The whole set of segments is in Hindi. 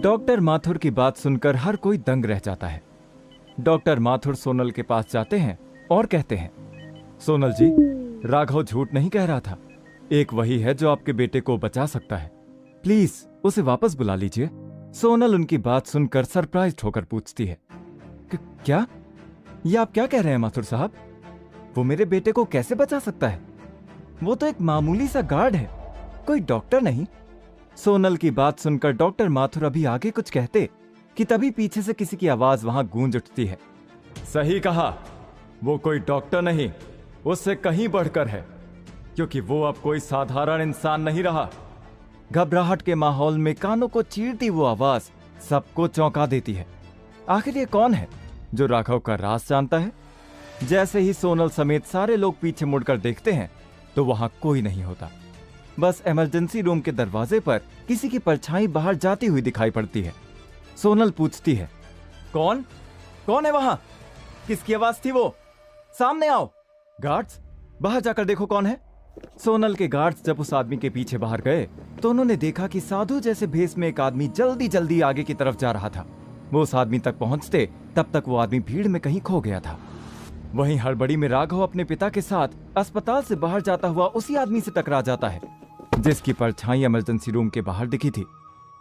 डॉक्टर माथुर की बात सुनकर हर कोई दंग रह जाता है। डॉक्टर माथुर सोनल के पास जाते हैं और कहते हैं, सोनल जी, राघव झूठ नहीं कह रहा था। एक वही है जो आपके बेटे को बचा सकता है। प्लीज उसे वापस बुला लीजिए। सोनल उनकी बात सुनकर सरप्राइज होकर पूछती है, क्या? ये आप क्या कह रहे हैं माथुर साहब? वो मेरे बेटे को कैसे बचा सकता है? वो तो एक मामूली सा गार्ड है, कोई डॉक्टर नहीं। सोनल की बात सुनकर डॉक्टर माथुर अभी आगे कुछ कहते कि तभी पीछे से किसी की आवाज वहां गूंज उठती है, सही कहा, वो कोई डॉक्टर नहीं, उससे कहीं बढ़कर है, क्योंकि वो अब कोई साधारण इंसान नहीं रहा। घबराहट के माहौल में कानों को चीरती वो आवाज सबको चौंका देती है। आखिर ये कौन है जो राघव का राज जानता है? जैसे ही सोनल समेत सारे लोग पीछे मुड़कर देखते हैं तो वहां कोई नहीं होता। बस इमरजेंसी रूम के दरवाजे पर किसी की परछाई बाहर जाती हुई दिखाई पड़ती है। सोनल पूछती है, कौन है वहां? किसकी आवाज थी वो? सामने आओ। गार्ड्स, बाहर जाकर देखो कौन है। सोनल के गार्ड्स जब उस आदमी के पीछे बाहर गए तो उन्होंने देखा कि साधु जैसे भेष में एक आदमी जल्दी जल्दी आगे की तरफ जा रहा था। वो उस आदमी तक पहुंचते तब तक वो आदमी भीड़ में कहीं खो गया था। वहीं हड़बड़ी में राघव अपने पिता के साथ अस्पताल से बाहर जाता हुआ उसी आदमी से टकरा जाता है जिसकी परछाई इमरजेंसी रूम के बाहर दिखी थी।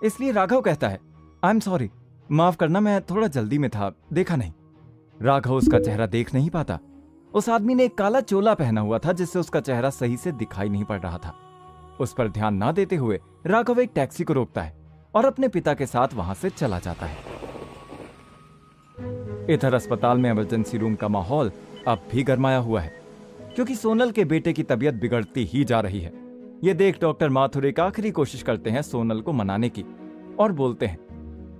इसलिए राघव कहता है, आई एम सॉरी, माफ करना, मैं थोड़ा जल्दी में था, देखा नहीं। राघव उसका चेहरा देख नहीं पाता। उस आदमी ने एक काला चोला पहना हुआ था जिससे उसका चेहरा सही से दिखाई नहीं पड़ रहा था। उस पर ध्यान ना देते हुए राघव एक टैक्सी को रोकता है और अपने पिता के साथ वहां से चला जाता है। इधर अस्पताल में इमरजेंसी रूम का माहौल अब भी गरमाया हुआ है, क्योंकि सोनल के बेटे की तबीयत बिगड़ती ही जा रही है। ये देख डॉक्टर माथुर एक आखिरी कोशिश करते हैं सोनल को मनाने की और बोलते हैं,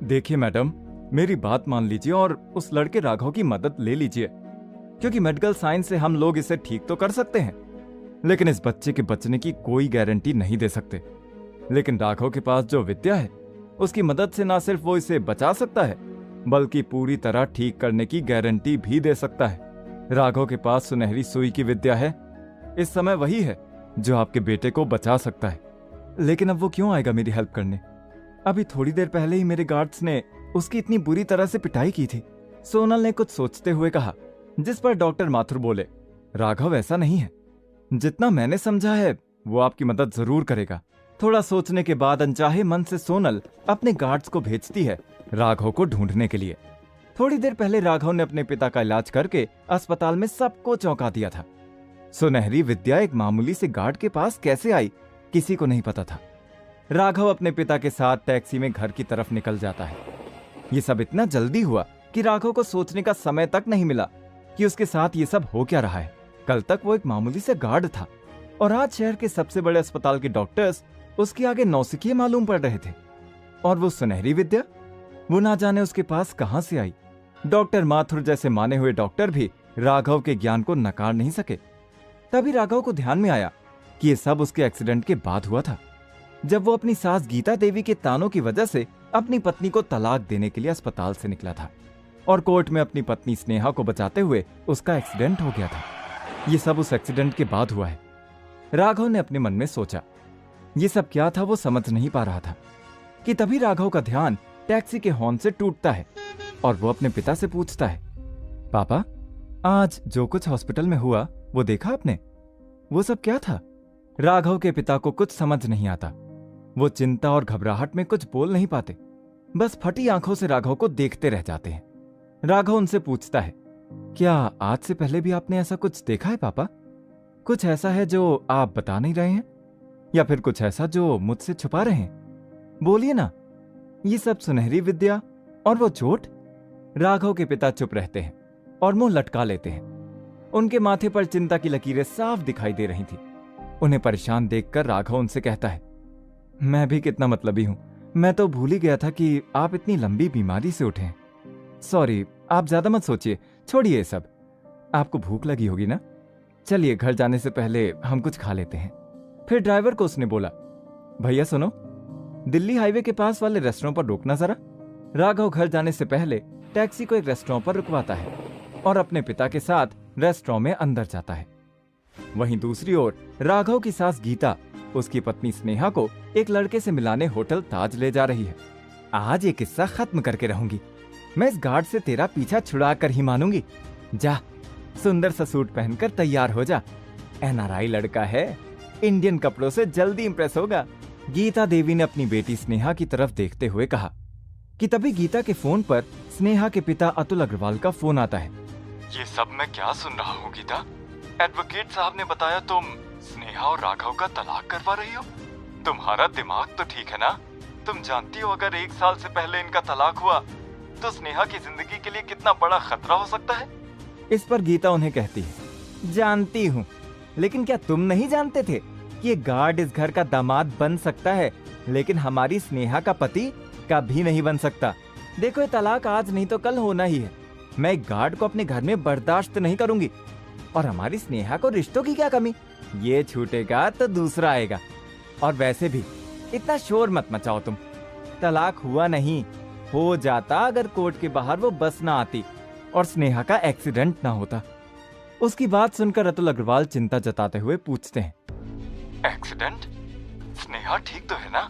देखिए मैडम, मेरी बात मान लीजिए और उस लड़के राघव की मदद ले लीजिए, क्योंकि मेडिकल साइंस से हम लोग इसे ठीक तो कर सकते हैं, लेकिन इस बच्चे के बचने की कोई गारंटी नहीं दे सकते। लेकिन राघव के पास जो विद्या है उसकी मदद से ना सिर्फ वो इसे बचा सकता है बल्कि पूरी तरह ठीक करने की गारंटी भी दे सकता है। राघव के पास सुनहरी सुई की विद्या है। इस समय वही है जो आपके बेटे को बचा सकता है। लेकिन अब वो क्यों आएगा मेरी हेल्प करने? अभी थोड़ी देर पहले ही मेरे गार्ड्स ने उसकी इतनी बुरी तरह से पिटाई की थी। सोनल ने कुछ सोचते हुए कहा, जिस पर डॉक्टर माथुर बोले, राघव ऐसा नहीं है। जितना मैंने समझा है वो आपकी मदद जरूर करेगा। थोड़ा सोचने के बाद अनचाहे मन से सोनल अपने गार्ड्स को भेजती है राघव को ढूंढने के लिए। थोड़ी देर पहले राघव ने अपने पिता का इलाज करके अस्पताल में सबको चौंका दिया था। सुनहरी विद्या एक मामूली से गार्ड के पास कैसे आई किसी को नहीं पता था। राघव अपने पिता के साथ टैक्सी में घर की तरफ निकल जाता है। ये सब इतना जल्दी हुआ कि राघव को सोचने का समय तक नहीं मिला कि उसके साथ ये सब हो क्या रहा है। कल तक वो एक मामूली से गार्ड था और आज शहर के सबसे बड़े अस्पताल के डॉक्टर्स उसके आगे नौसिखिए मालूम पड़ रहे थे। और वो सुनहरी विद्या, वो ना जाने उसके पास कहां से आई। डॉक्टर माथुर जैसे माने हुए डॉक्टर भी राघव के ज्ञान को नकार नहीं सके। तभी राघव को ध्यान में आया कि ये सब उसके एक्सीडेंट के बाद हुआ था, जब वो अपनी सास गीता देवी के तानों की वजह से अपनी पत्नी को तलाक देने के लिए अस्पताल से निकला था और कोर्ट में अपनी पत्नी स्नेहा को बचाते हुए उसका एक्सीडेंट हो गया था। ये सब उस एक्सीडेंट के बाद हुआ है। राघव ने अपने मन में सोचा। ये सब क्या था वो समझ नहीं पा रहा था कि तभी राघव का ध्यान टैक्सी के हॉर्न से टूटता है और वो अपने पिता से पूछता है, पापा, आज जो कुछ हॉस्पिटल में हुआ वो देखा आपने? वो सब क्या था? राघव के पिता को कुछ समझ नहीं आता। वो चिंता और घबराहट में कुछ बोल नहीं पाते, बस फटी आंखों से राघव को देखते रह जाते हैं। राघव उनसे पूछता है, क्या आज से पहले भी आपने ऐसा कुछ देखा है पापा? कुछ ऐसा है जो आप बता नहीं रहे हैं, या फिर कुछ ऐसा जो मुझसे छुपा रहे हैं? बोलिए ना। ये सब सुनहरी विद्या और वो चोट? राघव के पिता चुप रहते हैं और मुंह लटका लेते हैं। उनके माथे पर चिंता की लकीरें साफ दिखाई दे रही थी। उन्हें परेशान देखकर राघव उनसे कहता है, मैं भी कितना मतलबी हूं, मैं तो भूल ही गया था कि आप इतनी लंबी बीमारी से उठे हैं। सॉरी, आप ज्यादा मत सोचिए, छोड़िए ये सब। आपको भूख लगी होगी ना? चलिए घर जाने से पहले हम कुछ खा लेते हैं। फिर ड्राइवर को उसने बोला, भैया सुनो, दिल्ली हाईवे के पास वाले रेस्टोरेंट पर रोकना जरा। राघव घर जाने से पहले टैक्सी को एक रेस्टोरेंट पर रुकवाता है और अपने पिता के साथ रेस्टोरेंट में अंदर जाता है। वहीं दूसरी ओर राघव की सास गीता उसकी पत्नी स्नेहा को एक लड़के से मिलाने होटल ताज ले जा रही है। आज ये किस्सा खत्म करके रहूंगी। मैं इस गार्ड से तेरा पीछा छुड़ा कर ही मानूंगी। जा, सुंदर सा सूट पहनकर तैयार हो जा। एनआरआई लड़का है, इंडियन कपड़ों से जल्दी इंप्रेस होगा। गीता देवी ने अपनी बेटी स्नेहा की तरफ देखते हुए कहा कि तभी गीता के फोन पर स्नेहा के पिता अतुल अग्रवाल का फोन आता है। ये सब मैं क्या सुन रहा हूँ गीता? एडवोकेट साहब ने बताया तुम स्नेहा और राघव का तलाक करवा रही हो। तुम्हारा दिमाग तो ठीक है ना? तुम जानती हो अगर 1 साल से पहले इनका तलाक हुआ तो स्नेहा की जिंदगी के लिए कितना बड़ा खतरा हो सकता है। इस पर गीता उन्हें कहती है, जानती हूँ, लेकिन क्या तुम नहीं जानते थे कि ये गार्ड इस घर का दामाद बन सकता है, लेकिन हमारी स्नेहा का पति कभी नहीं बन सकता। देखो, ये तलाक आज नहीं तो कल होना ही है। मैं एक गार्ड को अपने घर में बर्दाश्त नहीं करूंगी। और हमारी स्नेहा को रिश्तों की क्या कमी? ये छूटेगा तो दूसरा आएगा। और वैसे भी इतना शोर मत मचाओ तुम। तलाक हुआ नहीं, हो जाता अगर कोर्ट के बाहर वो बस ना आती और स्नेहा का एक्सीडेंट ना होता। उसकी बात सुनकर अतुल अग्रवाल चिंता जताते हुए पूछते हैं, एक्सीडेंट? स्नेहा ठीक तो है ना?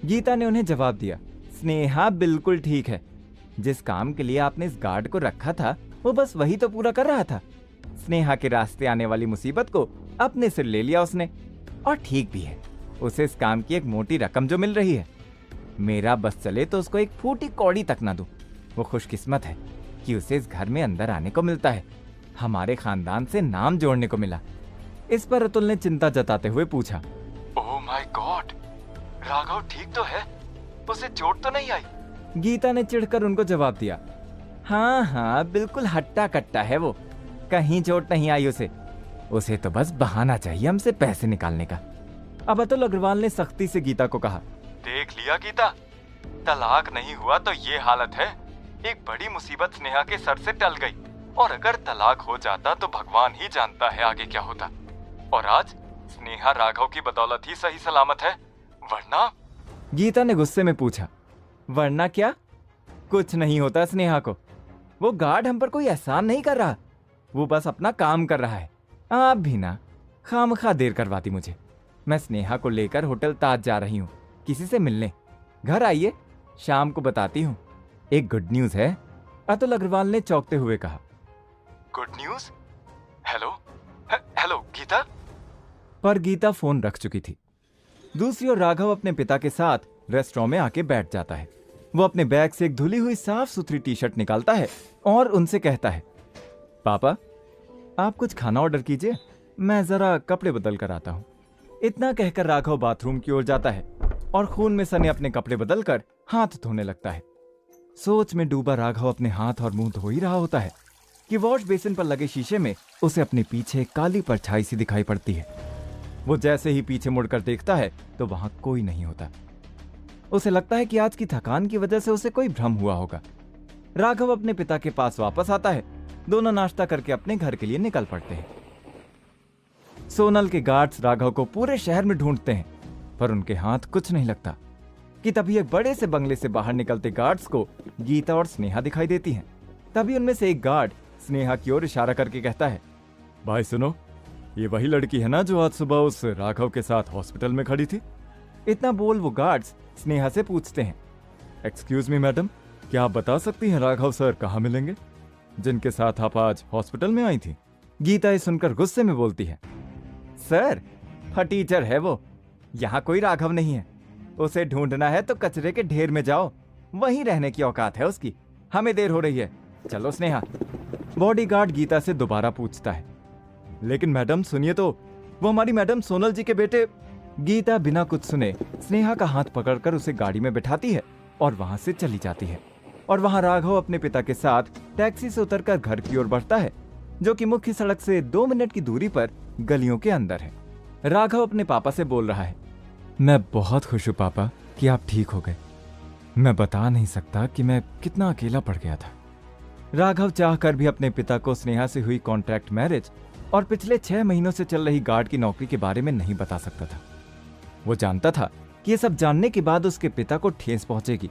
गीता ने उन्हें जवाब दिया, स्नेहा बिल्कुल ठीक है। जिस काम के लिए आपने इस गार्ड को रखा था वो बस वही तो पूरा कर रहा था। स्नेहा के रास्ते आने वाली मुसीबत को अपने सिर ले लिया उसने। और ठीक भी है, उसे इस काम की एक मोटी रकम जो मिल रही है। मेरा बस चले तो उसको एक फूटी कौड़ी तक ना दूं। वो खुशकिस्मत है कि उसे इस घर में अंदर आने को मिलता है, हमारे खानदान से नाम जोड़ने को मिला। इस पर अतुल ने चिंता जताते हुए पूछा, ओह माय गॉड, राघव ठीक तो है? उसे चोट तो नहीं आई? गीता ने चिढ़कर उनको जवाब दिया, हाँ हाँ, बिल्कुल हट्टा कट्टा है वो, कहीं चोट नहीं आई उसे तो बस बहाना चाहिए हमसे पैसे निकालने का। अब अतुल अग्रवाल ने सख्ती से गीता को कहा, देख लिया गीता, तलाक नहीं हुआ तो ये हालत है। एक बड़ी मुसीबत स्नेहा के सर से टल गई, और अगर तलाक हो जाता तो भगवान ही जानता है आगे क्या होता। और आज स्नेहा राघव की बदौलत ही सही सलामत है, वरना। गीता ने गुस्से में पूछा, वरना क्या? कुछ नहीं होता स्नेहा को। वो गार्ड हम पर कोई एहसान नहीं कर रहा, वो बस अपना काम कर रहा है। आप भी ना खामखा देर करवाती मुझे। मैं स्नेहा को लेकर होटल ताज जा रही हूँ किसी से मिलने। घर आइए, शाम को बताती हूँ। एक गुड न्यूज है, अतुल अग्रवाल ने चौंकते हुए कहा। Good news? Hello hello Geeta? पर गीता फोन रख चुकी थी। दूसरी ओर राघव अपने पिता के साथ रेस्टोरेंट में आके बैठ जाता है। वो अपने बैग से एक धुली हुई साफ सुथरी टी शर्ट निकालता है और उनसे कहता है, पापा आप कुछ खाना ऑर्डर कीजिए, मैं जरा कपड़े बदल कर आता हूं। इतना कहकर राघव बाथरूम की ओर जाता है और खून में सने अपने कपड़े बदलकर हाथ धोने लगता है। सोच में डूबा राघव अपने हाथ और मुंह धो ही रहा होता है कि वॉश बेसिन पर लगे शीशे में उसे अपने पीछे काली परछाई सी दिखाई पड़ती है। वो जैसे ही पीछे मुड़कर देखता है तो वहां कोई नहीं होता। उसे लगता है कि आज की थकान की वजह से उसे कोई भ्रम हुआ होगा। राघव अपने पिता के पास वापस आता है। दोनों नाश्ता करके अपने घर के लिए निकल पड़ते हैं। सोनल के गार्ड्स राघव को पूरे शहर में ढूंढते हैं, पर उनके हाथ कुछ नहीं लगता कि तभी एक बड़े से बंगले से बाहर निकलते गार्ड्स को गीता और स्नेहा दिखाई देती हैं। तभी उनमें से एक गार्ड स्नेहा की ओर इशारा करके कहता है, भाई सुनो, ये वही लड़की है ना जो आज सुबह उस राघव के साथ हॉस्पिटल में खड़ी थी? इतना बोल वो गार्ड्स स्नेहा से पूछते हैं, एक्सक्यूज मी मैडम, क्या आप बता सकती हैं राघव सर कहाँ मिलेंगे जिनके साथ आप आज हॉस्पिटल में आई थी? गीता ये सुनकर गुस्से में बोलती है, सर फटीचर है वो, यहाँ कोई राघव नहीं है। उसे ढूंढना है तो कचरे के ढेर में जाओ, वहीं रहने की औकात है उसकी। हमें देर हो रही है, चलो स्नेहा। बॉडीगार्ड गीता से दोबारा पूछता है, लेकिन मैडम सुनिए तो, वो हमारी मैडम सोनल जी के बेटे। गीता बिना कुछ सुने स्नेहा का हाथ पकड़कर उसे गाड़ी में बिठाती है और वहां से चली जाती है। और वहां राघव अपने पिता के साथ टैक्सी से उतरकर घर की ओर बढ़ता है, जो कि मुख्य सड़क से 2 मिनट की दूरी पर गलियों के अंदर है। राघव अपने पापा से बोल रहा है, मैं बहुत खुश हूँ पापा कि आप ठीक हो गए। मैं बता नहीं सकता कि मैं कितना अकेला पड़ गया था। राघव चाहकर भी अपने पिता को स्नेहा से हुई कॉन्ट्रैक्ट मैरिज और पिछले 6 महीनों से चल रही गार्ड की नौकरी के बारे में नहीं बता सकता था। वो जानता था कि ये सब जानने के बाद उसके पिता को ठेस पहुंचेगी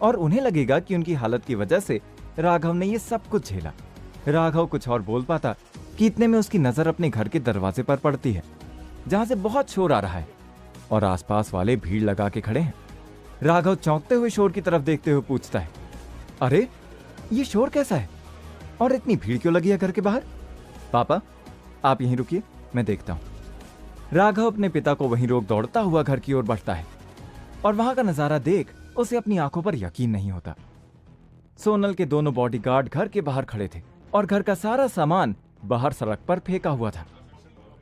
और उन्हें लगेगा कि उनकी हालत की वजह से राघव ने ये सब कुछ झेला। राघव कुछ और बोल पाता कि इतने में उसकी नजर अपने घर के दरवाजे पर पड़ती है, जहां से बहुत शोर आ रहा है और आसपास वाले भीड़ लगा के खड़े हैं। राघव चौंकते हुए शोर की तरफ देखते हुए पूछता है, अरे ये शोर कैसा है और इतनी भीड़ क्यों लगी है घर के बाहर? पापा आप यहीं रुकिए, मैं देखता हूं। राघव अपने पिता को वहीं रोक दौड़ता हुआ घर की ओर बढ़ता है और वहां का नजारा देख उसे अपनी आंखों पर यकीन नहीं होता। सोनल के दोनों बॉडीगार्ड घर के बाहर खड़े थे और घर का सारा सामान बाहर सड़क पर फेंका हुआ था।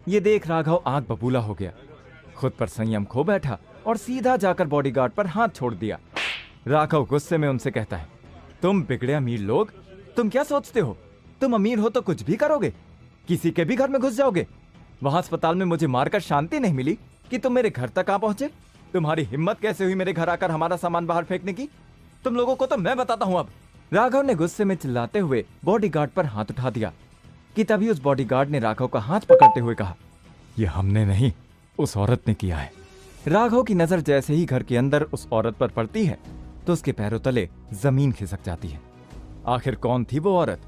ये देख राघव आंख बबूला हो गया, खुद पर संयम खो बैठा और सीधा जाकर बॉडीगार्ड पर हाथ छोड़ दिया। राघव गुस्से में उनसे कहता है, तुम बिगड़े अमीर लोग, तुम क्या सोचते हो? तुम अमीर हो तो कुछ भी करोगे, किसी के भी घर में घुस जाओगे। वहां अस्पताल में मुझे मारकर शांति नहीं मिली कि तुम मेरे घर तक आ पहुंचे। तुम्हारी हिम्मत कैसे हुई मेरे घर आकर हमारा सामान बाहर फेंकने की? तुम लोगों को तो मैं बताता हूं अब। राघव ने गुस्से में चिल्लाते हुए बॉडीगार्ड पर हाथ उठा दिया कि तभी उस बॉडीगार्ड ने राघव का हाथ पकड़ते हुए कहा, यह हमने नहीं, उस औरत ने किया है। राघव की नजर जैसे ही घर के अंदर उस औरत पर पड़ती है तो उसके पैरों तले जमीन खिसक जाती है। आखिर कौन थी वो औरत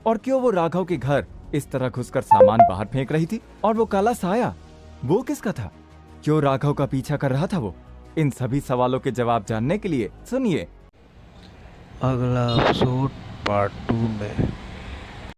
और क्यों वो राघव के घर इस तरह घुसकर सामान बाहर फेंक रही थी? और वो काला साया वो किसका था? क्यों राघव का पीछा कर रहा था वो? इन सभी सवालों के जवाब जानने के लिए सुनिए अगला एपिसोड पार्ट 2 में।